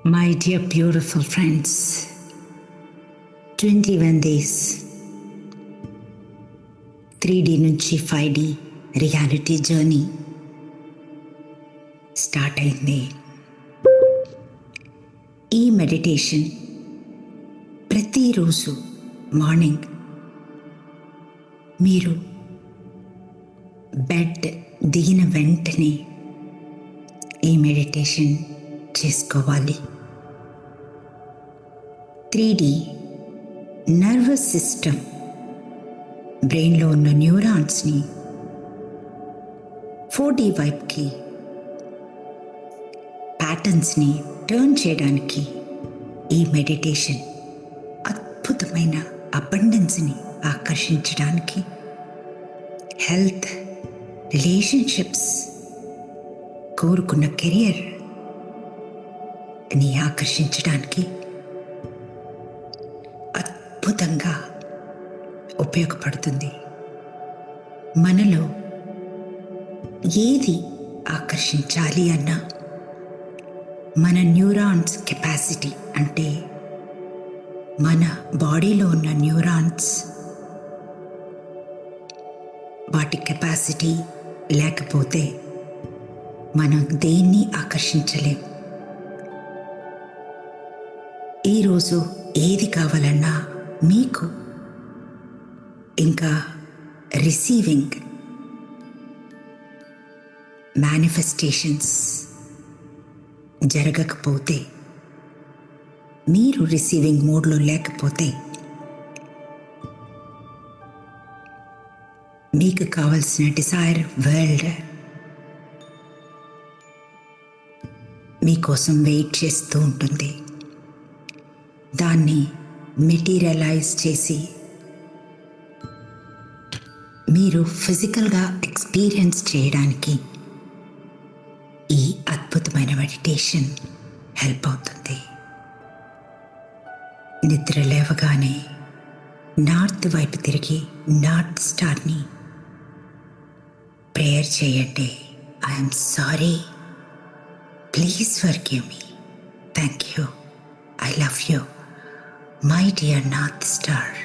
My dear beautiful friends, 21 days 3D నుంచి 5D reality journey start అయింది. ఈ meditation ప్రతిరోజు మార్నింగ్ మీరు బెడ్ దిగిన వెంటనే ఈ మెడిటేషన్ చేసుకోవాలి. 3D నర్వస్ సిస్టమ్ బ్రెయిన్లో ఉన్న న్యూరాన్స్ని 4D వైపుకి ప్యాటర్న్స్ని టర్న్ చేయడానికి ఈ మెడిటేషన్ అద్భుతమైన అబండెన్స్ని ఆకర్షించడానికి, హెల్త్, రిలేషన్షిప్స్, కోరుకున్న కెరియర్ ని ఆకర్షించడానికి అద్భుతంగా ఉపయోగపడుతుంది. మనలో ఏది ఆకర్షించాలి అన్నా మన న్యూరాన్స్ కెపాసిటీ, అంటే మన బాడీలో ఉన్న న్యూరాన్స్ వాటి కెపాసిటీ లేకపోతే మనం దేన్ని ఆకర్షించలేం. ఈరోజు ఏది కావాలన్నా మీకు ఇంకా రిసీవింగ్ మేనిఫెస్టేషన్స్ జరగకపోతే, మీరు రిసీవింగ్ మోడ్లో లేకపోతే మీకు కావలసిన డిజైర్ వరల్డ్ మీకోసం వెయిట్ చేస్తూ ఉంటుంది. దాన్ని మెటీరియలైజ్ చేసి మీరు ఫిజికల్గా ఎక్స్పీరియన్స్ చేయడానికి ఈ అద్భుతమైన మెడిటేషన్ హెల్ప్ అవుతుంది. నిద్ర లేవగానే నార్త్ వైపు తిరిగి నార్త్ స్టార్ని ప్రేయర్ చేయండి. I'm sorry, please forgive me, thank you, I love you, my dear north star.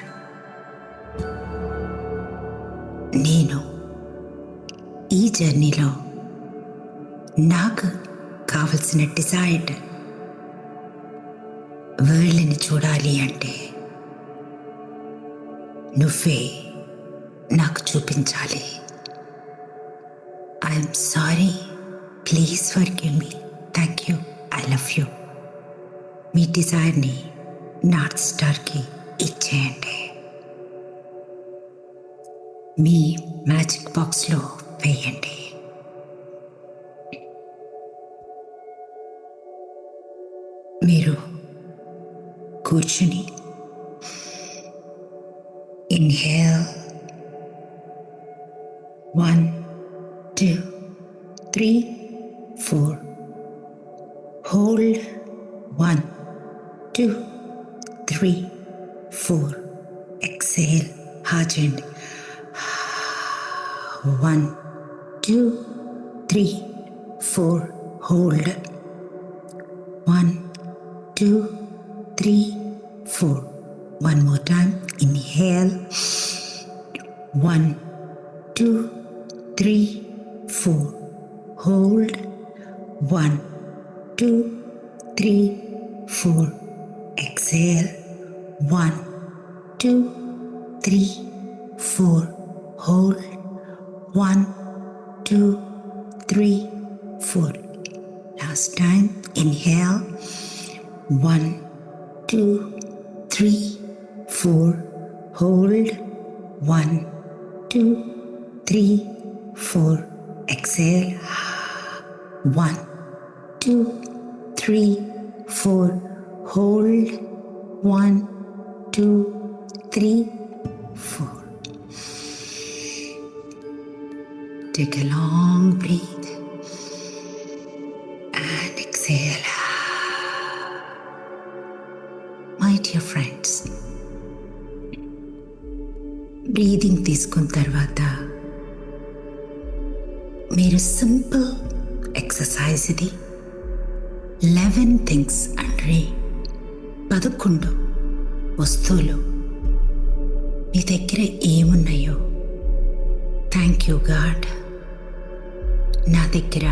నేను ఈ జర్నీలో నాకు కావలసిన డిజైర్డ్ వరల్డ్ని చూడాలి అంటే నువ్వే నాకు చూపించాలి. I'm sorry, please forgive me, thank you, I love you. మీ డిజైర్ని నార్త్ స్టార్కి ఇచ్చేయండి. మీ మ్యాజిక్ బాక్స్లో వేయండి. మీరు కూర్చుని ఇన్హేల్ 1 2 3 4, హోల్డ్ 1 2 3 4, ఎక్సేల్ హాజండి 1 2 3 4, hold 1 2 3 4. One more time, inhale 1 2 3 4, hold 1 2 3 4, exhale 1 2 3 4, hold 1 2 3 4. Last time, inhale 1 2 3 4, hold 1 2 3 4, exhale 1 2 3 4, hold 1 2 3 4. Take a long breath and exhale. My dear friends, breathing తీసుకున్న తర్వాత మీరు సింపుల్ ఎక్సర్సైజ్ ఇది 11 థింగ్స్ తండ్రి 11 వస్తువులు మీ దగ్గర ఏమున్నాయో థ్యాంక్ యూ గాడ్. నా దగ్గర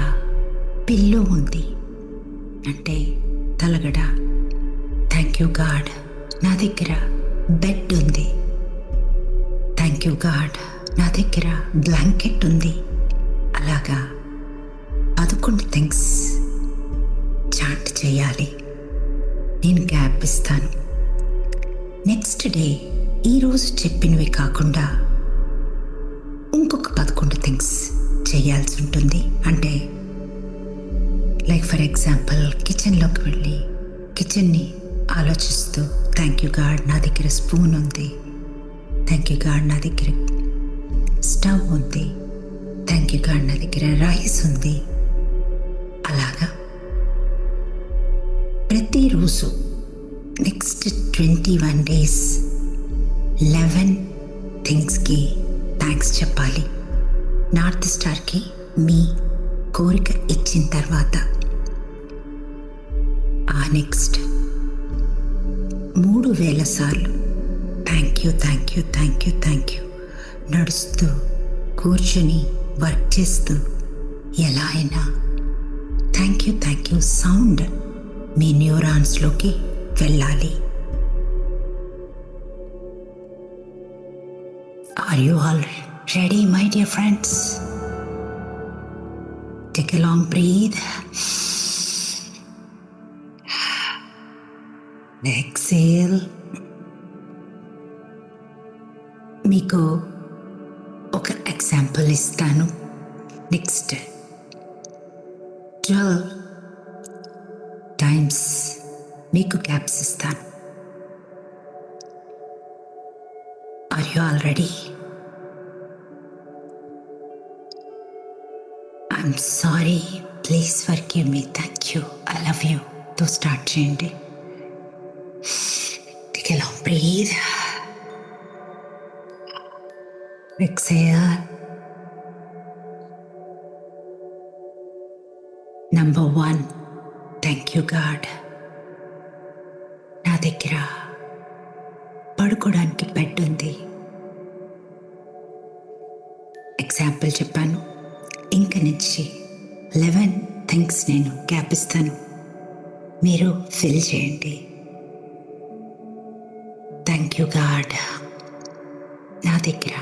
పిల్లో ఉంది అంటే తలగడ. Thank you God. నా దగ్గర బెడ్ ఉంది. Thank you God. నా దగ్గర బ్లాంకెట్ ఉంది. అలాగా 11 థింగ్స్ చాట్ చేయాలి. నేను గ్యాప్ ఇస్తాను. నెక్స్ట్ డే ఈరోజు చెప్పినవి కాకుండా ఇంకొక 11 థింగ్స్ చేయాల్సి ఉంటుంది. అంటే లైక్ ఫర్ ఎగ్జాంపుల్ కిచెన్లోకి వెళ్ళి కిచెన్ని ఆలోచిస్తూ థ్యాంక్ యూ గాడ్ నా దగ్గర స్పూన్ ఉంది. థ్యాంక్ యూ గాడ్ నా దగ్గర స్టవ్ ఉంది. థ్యాంక్ యూ గాడ్ నా దగ్గర రైస్ ఉంది. అలాగా ప్రతిరోజు నెక్స్ట్ 21 డేస్ 11 థింగ్స్కి థ్యాంక్స్ చెప్పాలి. నార్త్ స్టార్కి మీ కోరిక ఇచ్చిన తర్వాత ఆ నెక్స్ట్ 3000 సార్లు thank you thank you thank you thank you నడుస్తూ కూర్చొని వర్క్ చేస్తూ ఎలా అయినా థ్యాంక్ యూ సౌండ్ మీ న్యూరాన్స్లోకి వెళ్ళాలి. Are you all ready, my dear friends? Take a long breath. Exhale. మీకు ఒక ఎగ్జాంపుల్ ఇస్తాను. నెక్స్ట్ 12 టైమ్స్ మీకు గ్యాప్స్ ఇస్తాను. Are you all ready? I'm sorry. Please forgive me. Thank you. I love you. తో start చేయండి. Take a long breath. Exhale. Number 1. Thank you, God. నా దగ్గర పడుకోవడానికి బెడ్ ఉంది. ఎగ్జాంపుల్ చెప్పాను. ఇంక నుంచి 11 థింగ్స్ నేను గ్యాప్ ఇస్తాను. మీరు ఫిల్ చేయండి. థ్యాంక్ యూ గాడ్ నా దగ్గర.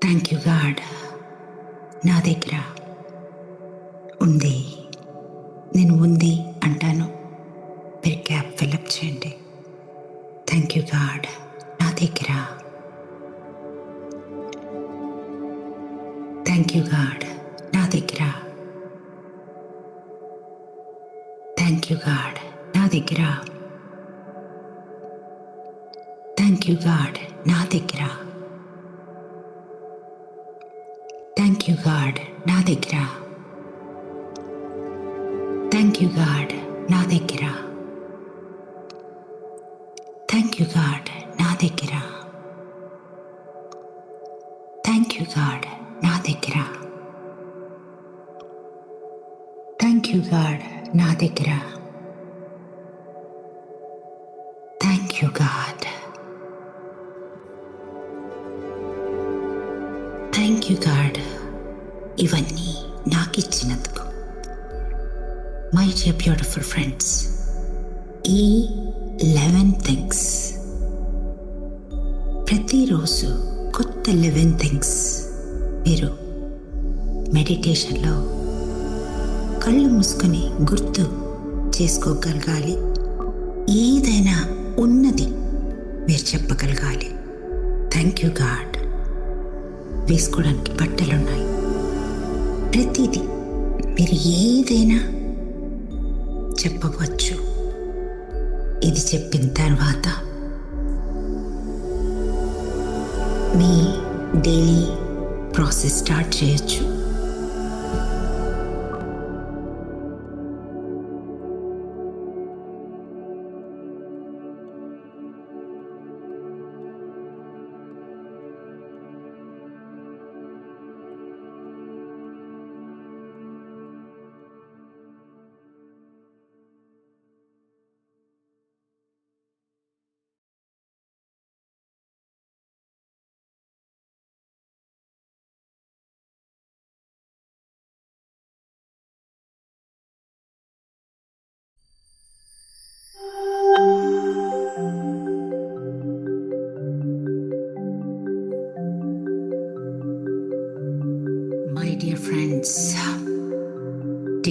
థ్యాంక్ యూ గాడ్ నా దగ్గర ఉంది. నేను ఉంది అంటాను. మీరు గ్యాప్ ఫిల్అప్ చేయండి. థ్యాంక్ యూ గాడ్ నా దగ్గర. థ్యాంక్ యూ గాడ్ నా దగ్గర. థ్యాంక్ యూ గాడ్ నా దగ్గర. థ్యాంక్ యూ గాడ్ నా దగ్గర. థ్యాంక్ యూ గాడ్ నా దగ్గర. థ్యాంక్ యూ గాడ్ నా దగ్గర. థ్యాంక్ యూ గాడ్ నా దగ్గర. థ్యాంక్ యూ గాడ్ నా దగ్గర. థ్యాంక్ యూ గాడ్ నా దగ్గర. Thank you God. Thank you God ఇవన్నీ నాకు ఇచ్చినందుకు. మై డియర్ బ్యూటిఫుల్ ఫ్రెండ్స్, ఈ 11 థింగ్స్ ప్రతిరోజు కొత్త 11 థింగ్స్ మీరు మెడిటేషన్లో కళ్ళు మూసుకొని గుర్తు చేసుకోగలగాలి. ఏదైనా ఉన్నది మీరు చెప్పగలగాలి. Thank you God. వేసుకోవడానికి బట్టలున్నాయి. ప్రతిదీ మీరు ఏదైనా చెప్పవచ్చు. ఇది చెప్పిన తర్వాత మీ డైలీ ప్రాసెస్ స్టార్ట్ చేయొచ్చు.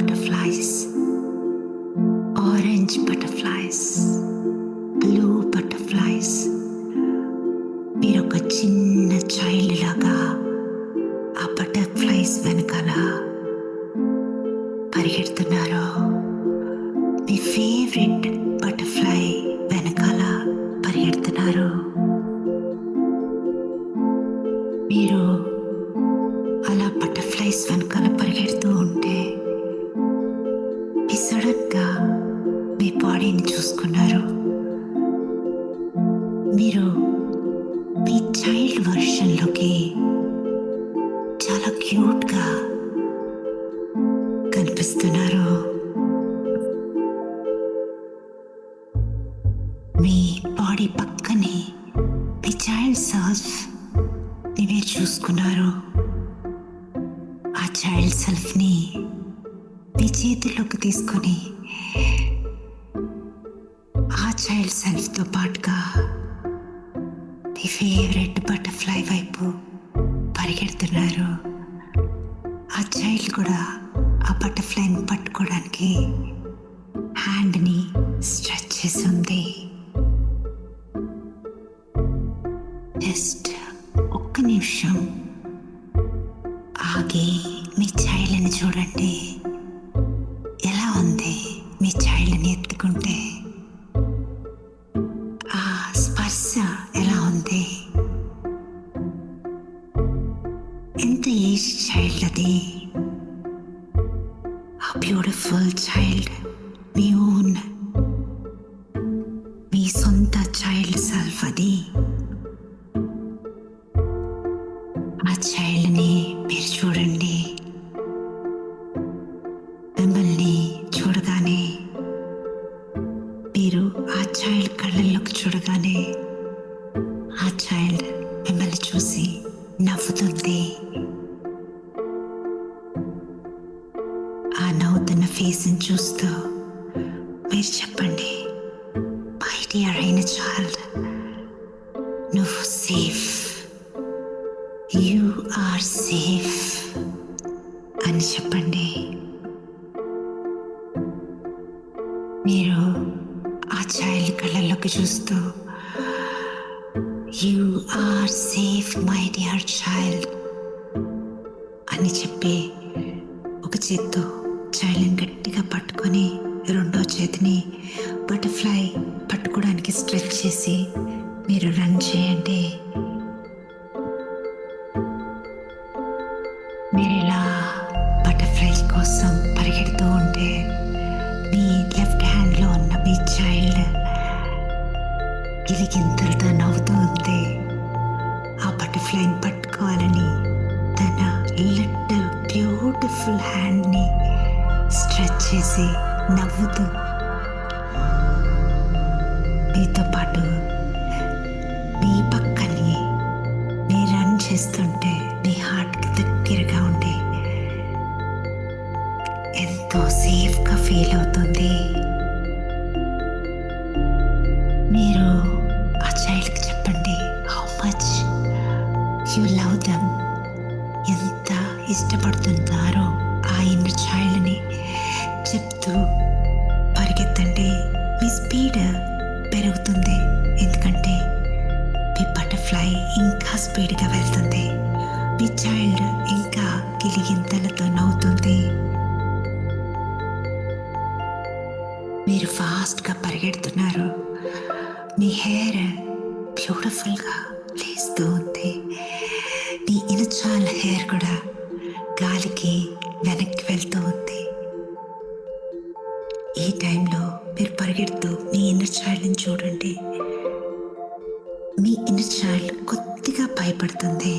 Butterflies, orange butterflies, blue butterflies. మీరు ఒక చిన్న చైల్డ్ లాగా ఆ బటర్ఫ్లైస్ వెనకాల పరిగెడుతున్నారు. మీ ఫేవరెట్ బటర్ఫ్లై వెనకాల పరిగెడుతున్నారు. మీరు అలా బటర్ఫ్లైస్ వెనకాల పరిగెడుతూ ఉంటే మీ సడన్గా మీ బాడీని చూసుకున్నారు. మీరు మీ చైల్డ్ వర్షన్లోకి చాలా క్యూట్గా కనిపిస్తున్నారు. మీ బాడీ పక్కనే మీ చైల్డ్ సెల్ఫ్ మీరు చూసుకున్నారు. ఆ చైల్డ్ సెల్ఫ్ని మీ చేతుల్లోకి తీసుకొని ఆ చైల్డ్ సెల్ఫ్తో పాటుగా మీ ఫేవరెట్ బటర్ఫ్లై వైపు పరిగెడుతున్నారు. ఆ చైల్డ్ కూడా ఆ బటర్ఫ్లైని పట్టుకోవడానికి హ్యాండ్ని స్ట్రెచ్ చేసి ఉంది. జస్ట్ ఒక్క నిమిషం ఆగి మీ చైల్డ్ని చూడండి. ఎలా ఉంది మీ చైల్డ్ని ఎత్తుకుంటే? ఆ స్పర్శ ఎలా ఉంది? ఎంత ఏజ్ చైల్డ్ అది? ఆ బ్యూటిఫుల్ చైల్డ్, మీ ఓన్, మీ సొంత చైల్డ్ సెల్ఫ్ అది. ఆ చైల్డ్ని మీరు చూడండి. మిమ్మల్ని చూడగానే, మీరు ఆ చైల్డ్ కళ్ళల్లోకి చూడగానే ఆ చైల్డ్ మిమ్మల్ని చూసి నవ్వుతుంది. ఆ నవ్వుతున్న ఫేస్ని చూస్తూ మీరు చెప్పండి, మై డియర్ అయిన చైల్డ్, నువ్వు సేఫ్, యు ఆర్ సేఫ్ అని చెప్పండి. మీరు ఆ చైల్డ్ కళ్ళల్లోకి చూస్తూ you are safe my dear child అని చెప్పి ఒక చేత్తో చైల్డ్ని గట్టిగా పట్టుకొని రెండో చేతిని బటర్ఫ్లై పట్టుకోవడానికి స్ట్రెచ్ చేసి మీరు రన్ చేయండి. మీరు ఇలా బటర్ఫ్లై కోసం పరిగెడుతూ ఉంటే మీ లెఫ్ట్ హ్యాండ్లో ఉన్న మీ చైల్డ్ గిలిగింతలతో నవ్వుతూ ఉంది. ఆ బటర్ఫ్లైని పట్టుకోవాలని తన లిటిల్ బ్యూటిఫుల్ హ్యాండ్ని స్ట్రెచ్ చేసి నవ్వుతూ మీతో పాటు మీ పక్కని మీరు రన్ చేస్తుంటే మీ హార్ట్కి దగ్గరగా ఉండి ఎంతో సేఫ్గా ఫీల్ అవుతుంది. మీరు ఆ చైల్డ్కి చెప్పండి how much you love them, ఎంత ఇష్టపడుతున్నారో ఆ ఇన్నర్ చైల్డ్ని చెప్తూ పరిగెత్తండి. మీ స్పీడ్ పెరుగుతుంది, ఎందుకంటే మీ బటర్ఫ్లై ఇంకా స్పీడ్గా వెళ్తుంది. మీ చైల్డ్ ఇంకా గిలిగింతలతో నవ్వుతుంది. మీరు ఫాస్ట్గా పరిగెడుతున్నారు. మీ హెయిర్ బ్యూటిఫుల్గా లేస్తూ ఉంది. మీ ఇన్నర్ చైల్డ్ హెయిర్ కూడా గాలికి వెనక్కి వెళ్తూ ఉంది. ఈ టైంలో మీరు పరిగెడుతూ మీ ఇన్నర్ చైల్డ్ని చూడండి. మీ ఇన్నర్ చైల్డ్ కొద్దిగా భయపడుతుంది.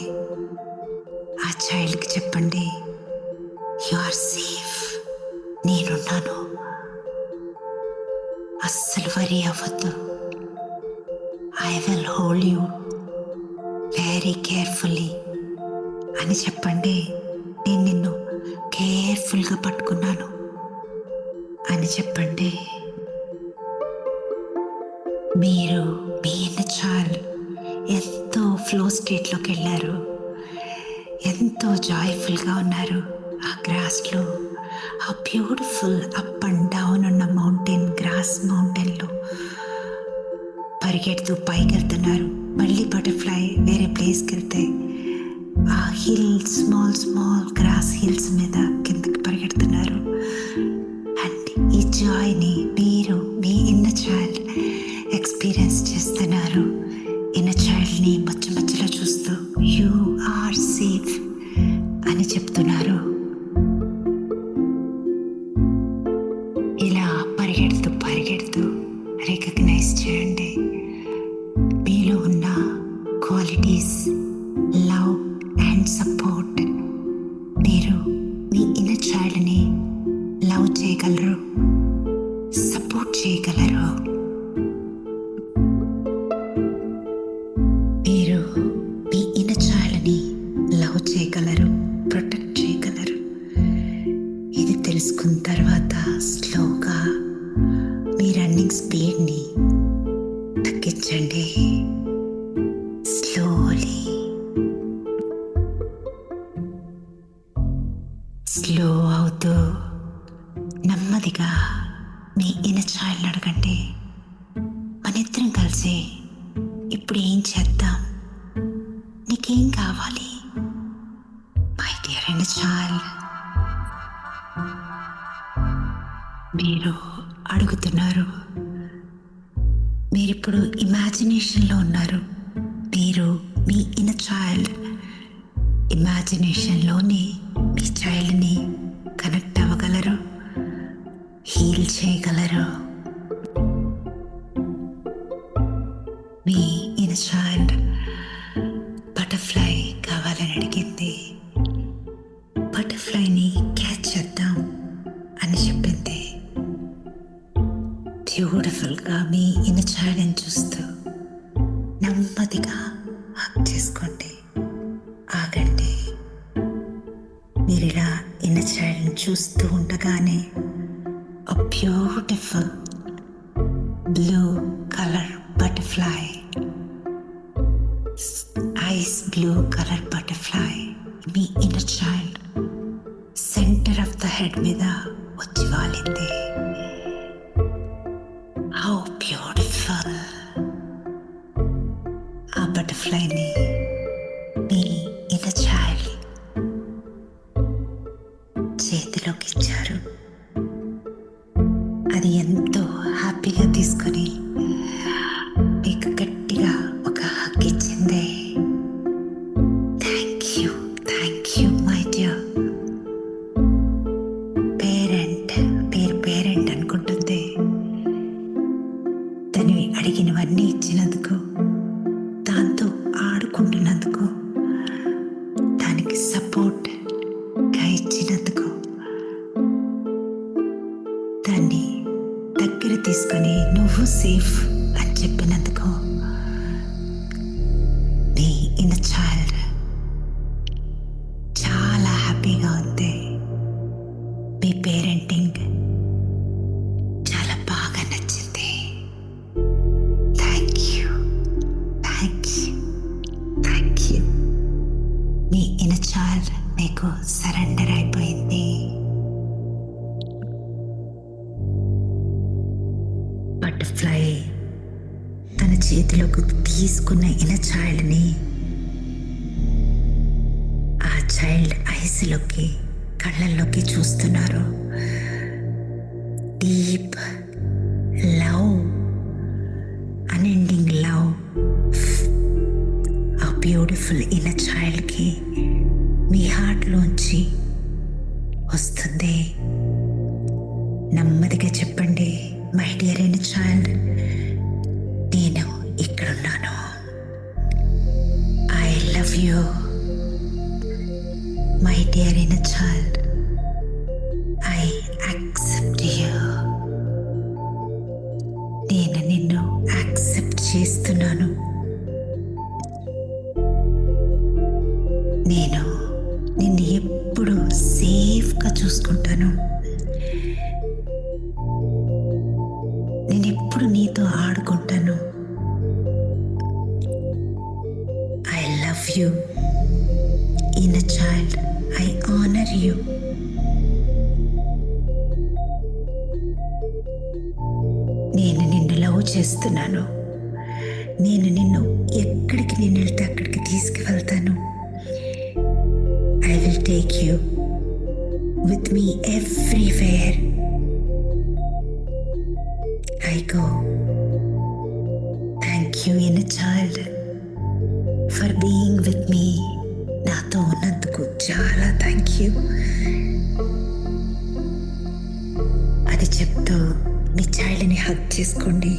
ఆ చైల్డ్కి చెప్పండి, యు ఆర్ సేఫ్, నేనున్నాను, అస్సలు వరీ అవ్వద్దు, I will hold you very carefully అని చెప్పండి. నేను నిన్ను కేర్ఫుల్గా పట్టుకున్నాను అని చెప్పండి. మీరు మీ ఇన్నర్ చైల్డ్ ఎంతో ఫ్లో స్టేట్లోకి వెళ్ళారు, ఎంతో జాయ్ఫుల్గా ఉన్నారు. ఆ గ్రాస్లో ఆ బ్యూటిఫుల్ అప్ అండ్ డౌన్ ఉన్న మౌంటైన్, గ్రాస్ మౌంటైన్లో పరిగెడుతూ పైకి వెళ్తున్నారు. మళ్ళీ బటర్ఫ్లై వేరే ప్లేస్కి వెళ్తే ఆ hill, small small grass hills మీద కిందకి పరిగెడుతున్నారు. అండ్ ఈ జాయ్ని మీరు మీ ఇన్నర్ చైల్డ్ ఎక్స్పీరియన్స్ చేస్తున్నారు. ఇన్నర్ చైల్డ్ని మధ్య మధ్యలో చూస్తూ యూ ఆర్ సేఫ్ అని చెప్తున్నారు. ఇలా పరిగెడుతూ పరిగెడుతూ రికగ్నైజ్ చేయండి మీలో ఉన్న క్వాలిటీస్, లవ్ అండ్ సపోర్ట్. మీరు మీ ఇన్నర్ చైల్డ్ని లవ్ చేయగలరు, సపోర్ట్ చేయగలరు. మీరు మీ ఇన్నర్ చైల్డ్ని లవ్ చేయగలరు, ప్రొటెక్ట్ చేయగలరు. ఇది తెలుసుకున్న తర్వాత స్లోగా మీ రన్నింగ్ స్పీడ్ని తగ్గించండి. స్లోలీ స్లో అవుతూ నెమ్మదిగా మీ ఇన్నర్ చైల్డ్ని అడగండి, మనిద్దరం కలిసి ఇప్పుడు ఏం చేద్దాం, నీకేం కావాలి మై డియర్ ఇన్నర్ చైల్డ్. మీరు అడుగుతున్నారు. మీరిప్పుడు ఇమాజినేషన్లో ఉన్నారు. మీరు మీ ఇన్నర్ చైల్డ్ ఇమాజినేషన్లోని మీ చైల్డ్ని కనెక్ట్ అవ్వగలరు, హీల్ చేయగలరు. మీ ఇన్నర్ చైల్డ్ బటర్ఫ్లై కావాలని అడిగింది. బటర్ఫ్లైని క్యాచ్ చేద్దాం అని చెప్పింది. బ్యూటిఫుల్గా మీ ఇన్నర్ చైల్డ్ని చూస్తూ నెమ్మదిగా హగ్ చేసుకోండి. ఆగండి. మీరు ఇలా ఇన్నర్ చైల్డ్ని చూస్తూ ఉండగానే a beautiful blue color butterfly, ice blue color butterfly మీ inner child centre of the head మీద వచ్చి వాలింది. How beautiful. ఆ బటర్ఫ్లైని మీ ఇన్నర్ చైల్డ్ చేతిలోకి ఇచ్చారు. అది ఎంతో హ్యాపీగా తీసుకొని మీకు గట్టిగా ఒక హగ్ ఇచ్చింది. Thank you my dear. Parent అనుకుంటుంది. తను అడిగినవన్నీ ఇచ్చినందుకు, దాంతో ఆడుకుంటున్నందుకు, దానికి సపోర్ట్గా ఇచ్చినందుకు, దాన్ని దగ్గర తీసుకొని నువ్వు సేఫ్ అని చెప్పినందుకు మీ ఇన్నర్ చైల్డ్ చాలా హ్యాపీగా ఉంది. మీ పేరెంటింగ్ చాలా బాగా నచ్చింది. Thank you. Me inner child మీకు సరెండర్ అయిపోయింది. బటర్ఫ్లై తన చేతిలోకి తీసుకున్న ఇన్నర్ చైల్డ్ని ఆ చైల్డ్ ఐస్లోకి, కళ్ళల్లోకి చూస్తున్నారు. డీప్ లవ్, అన్ఎండింగ్ లవ్ ఆ బ్యూటిఫుల్ ఇన్నర్ చైల్డ్కి మీ హార్ట్లోంచి వస్తుంది. నెమ్మదిగా చెప్పండి, మై డియర్ ఇన్నర్ చైల్డ్, నేను ఇక్కడున్నాను. I love you my dear inner child. I accept you. నేను నిన్ను యాక్సెప్ట్ చేస్తున్నాను. నేను నిన్ను ఎప్పుడు సేఫ్గా చూసుకుంటాను. నేను ఎప్పుడు నీతో ఆడుకుంటాను. I love you inner child. I honor you. నేను నిన్ను లవ్ చేస్తున్నాను. నేను నిన్ను ఎక్కడికి నేను వెళ్తే అక్కడికి తీసుకువెళ్తాను. I will take you with me everywhere I go. Thank you in child for being with me. నాతో ఉన్నందుకు చాలా థ్యాంక్ యూ. అది చెప్తూ మీ చైల్డ్ని హగ్ చేసుకోండి.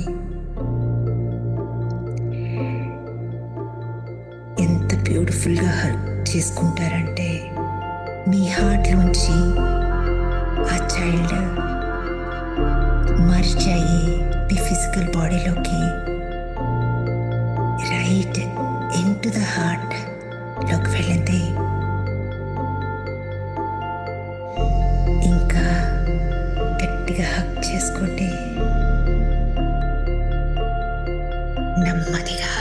ఎంత బ్యూటిఫుల్గా హగ్ చేసుకుంటారంటే మీ హార్ట్లోంచి ఆ చైల్డ్ మర్జ్ అయ్యి మీ ఫిజికల్ బాడీలోకి right in to the heart లోకి వెళ్ళింది. ఇంకా గట్టిగా హగ్ చేసుకోండి. నెమ్మదిగా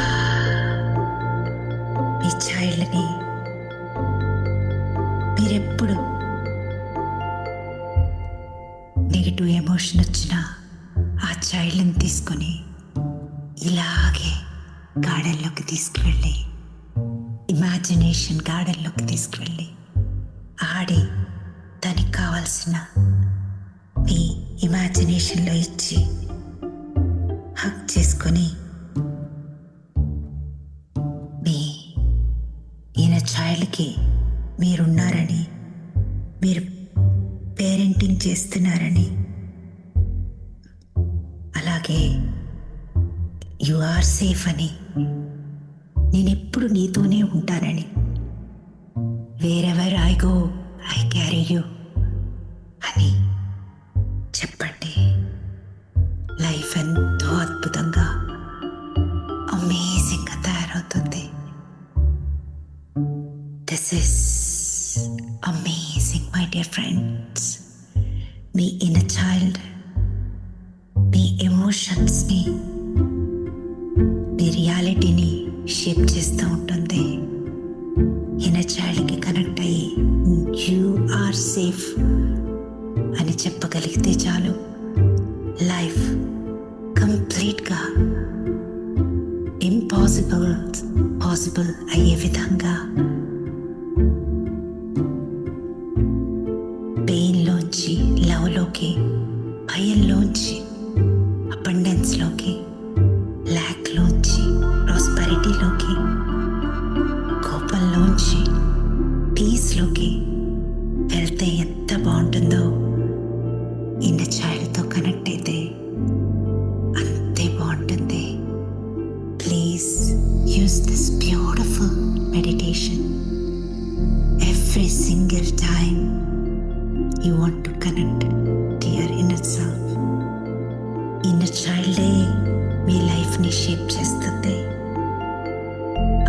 మీ చైల్డ్ని మీరెప్పుడు నెగిటివ్ ఎమోషన్ వచ్చినా ఆ చైల్డ్ని తీసుకొని ఇలాగే గార్డెన్లోకి తీసుకువెళ్ళి, ఇమాజినేషన్ గార్డెన్లోకి తీసుకువెళ్ళి ఆడి దానికి కావాల్సిన మీ ఇమాజినేషన్లో ఇచ్చి హగ్ చేసుకొని మీ ఈయన చైల్డ్కి మీరున్నారని, మీరు పేరెంటింగ్ చేస్తున్నారని, అలాగే యు ఆర్ సేఫ్ అని, నేనెప్పుడు నీతోనే ఉంటానని, wherever I go I carry you అని చెప్పండి. లైఫ్ ఎంతో అద్భుతంగా అమేజింగ్గా తయారవుతుంది. This is amazing my dear friends. మీ ఇన్నర్ చైల్డ్ మీ ఎమోషన్స్ని, మీ రియాలిటీని షేప్ చేస్తూ ఉంటుంది. ఇన్నర్ చైల్డ్కి కనెక్ట్ అయ్యి యూ ఆర్ సేఫ్ అని చెప్పగలిగితే చాలు, లైఫ్ కంప్లీట్గా ఇంపాసిబుల్ పాసిబుల్ అయ్యే విధంగా పెయిన్లోంచి లవ్లోకి, భయంలోంచి అబండెన్స్లోకి, ల్యాక్లోంచి ప్రాస్పరిటీలోకి, కోపంలోంచి పీస్లోకి వెళ్తే ఎంత బాగుంటుందో, ఇన్నర్ చైల్డ్తో కనెక్ట్ అయితే అంతే బాగుంటుంది. Please use this beautiful meditation every single time you want to connect to your inner self. Inner చైల్డే మీ లైఫ్ని షేప్ చేస్తుంది.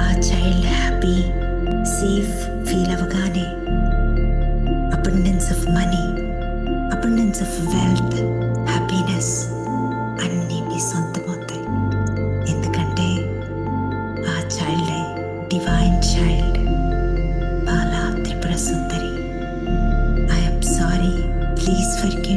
ఆ చైల్డ్ హ్యాపీ సేఫ్ ఫీల్ అవ్వగానే abundance of money, abundance of wealth, happiness అన్నీ మీ సొంతమవుతాయి. ఎందుకంటే ఆ చైల్డే divine child, Bala Tripura Sundari. Sorry, please forgive